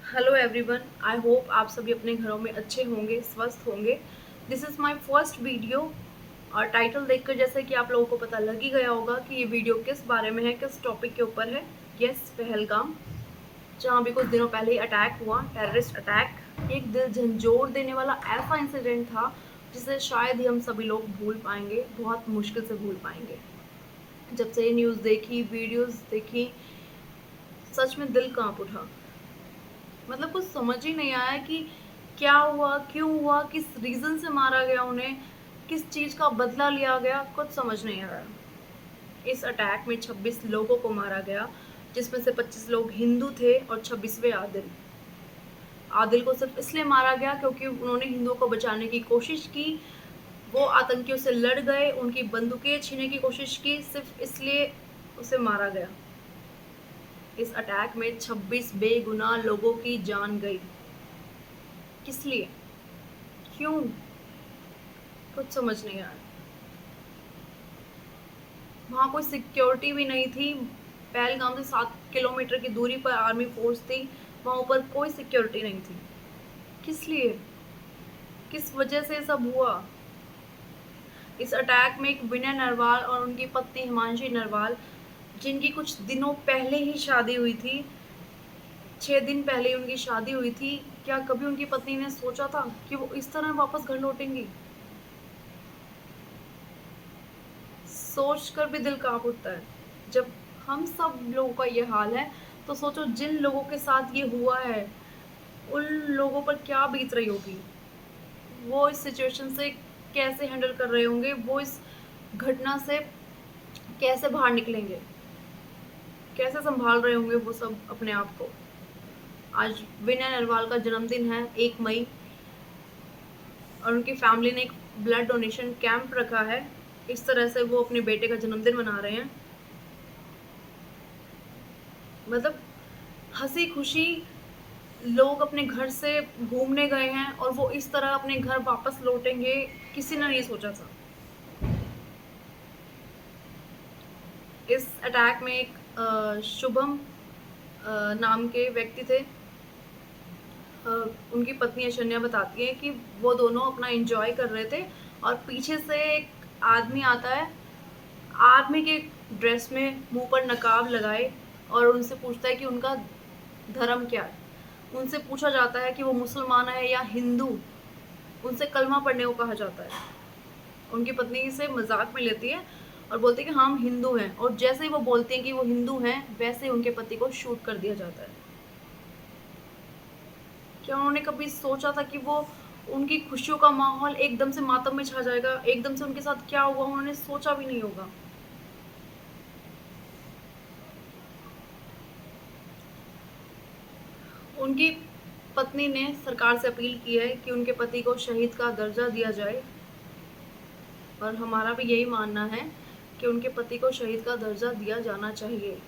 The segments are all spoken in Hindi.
हेलो एवरीवन, आई होप आप सभी अपने घरों में अच्छे होंगे, स्वस्थ होंगे। This is my first video और टाइटल देखकर जैसे कि आप लोगों को पता लग ही गया होगा कि ये वीडियो किस बारे में है, किस टॉपिक के ऊपर है। यस, पहलगाम, जहाँ भी कुछ दिनों पहले ही अटैक हुआ, टेररिस्ट अटैक। एक दिल झंझोर देने वाला ऐसा इंसिडेंट था जिसे शायद ही हम सभी लोग भूल पाएंगे, बहुत मुश्किल से भूल पाएंगे। जब से ये न्यूज़ देखी, वीडियोज़ देखी, सच में दिल कांप उठा। मतलब कुछ समझ ही नहीं आया कि क्या हुआ, क्यों हुआ, किस रीज़न से मारा गया उन्हें, किस चीज़ का बदला लिया गया, कुछ समझ नहीं आया। इस अटैक में 26 लोगों को मारा गया, जिसमें से 25 लोग हिंदू थे और 26वें आदिल। आदिल को सिर्फ इसलिए मारा गया क्योंकि उन्होंने हिंदुओं को बचाने की कोशिश की। वो आतंकियों से लड़ गए, उनकी बंदूकें छीनने की कोशिश की, सिर्फ इसलिए उसे मारा गया। इस अटैक में 26 बेगुनाह लोगों की जान गई। किस लिए, क्यों, कुछ समझ नहीं आया। वहाँ कोई सिक्योरिटी भी नहीं थी। पहलगाम से 7 किलोमीटर की दूरी पर आर्मी फोर्स थी, वहाँ ऊपर कोई सिक्योरिटी नहीं थी। किस लिए, किस वजह से सब हुआ। इस अटैक में एक विनय नरवाल और उनकी पत्नी हिमांशी नरवाल, जिनकी कुछ दिनों पहले ही शादी हुई थी, 6 दिन पहले ही उनकी शादी हुई थी। क्या कभी उनकी पत्नी ने सोचा था कि वो इस तरह वापस घर लौटेंगी? सोच कर भी दिल कांप उठता है। जब हम सब लोगों का ये हाल है, तो सोचो जिन लोगों के साथ ये हुआ है, उन लोगों पर क्या बीत रही होगी। वो इस सिचुएशन से कैसे हैंडल कर रहे होंगे, वो इस घटना से कैसे बाहर निकलेंगे, कैसे संभाल रहे होंगे वो सब अपने आप को। आज विनय नरवाल का जन्मदिन है, 1 मई, और उनकी फैमिली ने एक ब्लड डोनेशन कैंप रखा है। इस तरह से वो अपने बेटे का जन्मदिन मना रहे हैं। मतलब हंसी खुशी लोग अपने घर से घूमने गए हैं और वो इस तरह अपने घर वापस लौटेंगे, किसी ने नहीं सोचा था। इस अटैक में एक शुभम नाम के व्यक्ति थे। उनकी पत्नी अशन्या बताती है कि वो दोनों अपना एंजॉय कर रहे थे और पीछे से एक आदमी आता है, आर्मी के ड्रेस में, मुंह पर नकाब लगाए, और उनसे पूछता है कि उनका धर्म क्या है। उनसे पूछा जाता है कि वो मुसलमान है या हिंदू। उनसे कलमा पढ़ने को कहा जाता है। उनकी पत्नी इसे मजाक में लेती है और बोलती है कि हम हिंदू हैं, और जैसे ही वो बोलती हैं कि वो हिंदू हैं, वैसे ही उनके पति को शूट कर दिया जाता है। क्या उन्होंने कभी सोचा था कि वो उनकी खुशियों का माहौल एकदम से मातम में छा जाएगा, एकदम से उनके साथ क्या हुआ उन्होंने सोचा भी नहीं होगा। उनकी पत्नी ने सरकार से अपील की है कि उनके पति को शहीद का दर्जा दिया जाए, और हमारा भी यही मानना है कि उनके पति को शहीद का दर्जा दिया जाना चाहिए।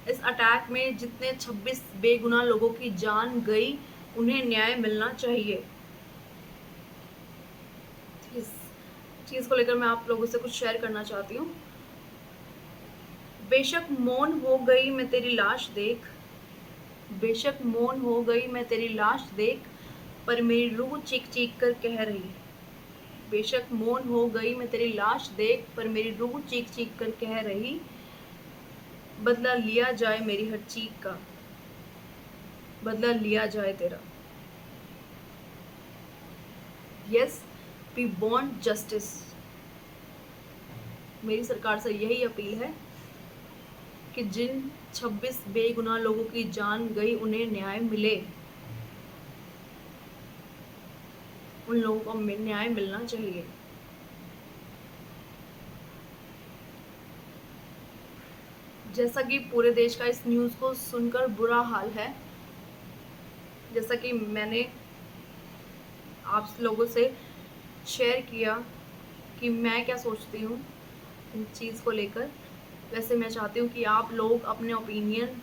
इस अटैक में जितने 26 बेगुनाह लोगों की जान गई, उन्हें न्याय मिलना चाहिए। इस चीज़ को लेकर मैं आप लोगों से कुछ शेयर करना चाहती हूँ। बेशक मौन हो गई मैं तेरी लाश देख, बेशक मौन हो गई मैं तेरी लाश देख, पर मेरी रूह चीख चीख कर कह रही। बेशक मौन हो गई मैं तेरी लाश देख, पर मेरी रूह चीख चीख कर कह रही, बदला लिया जाए मेरी हर चीख का, बदला लिया जाए तेरा। Yes, we want justice. मेरी सरकार से यही अपील है कि जिन 26 बेगुनाह लोगों की जान गई, उन्हें न्याय मिले, उन लोगों को न्याय मिलना चाहिए। जैसा कि पूरे देश का इस न्यूज़ को सुनकर बुरा हाल है, जैसा कि मैंने आप लोगों से शेयर किया कि मैं क्या सोचती हूँ इन चीज़ को लेकर, वैसे मैं चाहती हूँ कि आप लोग अपने ओपिनियन,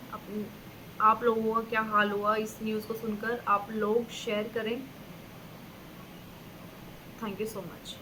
आप लोगों का क्या हाल हुआ इस न्यूज़ को सुनकर, आप लोग शेयर करें। Thank you so much.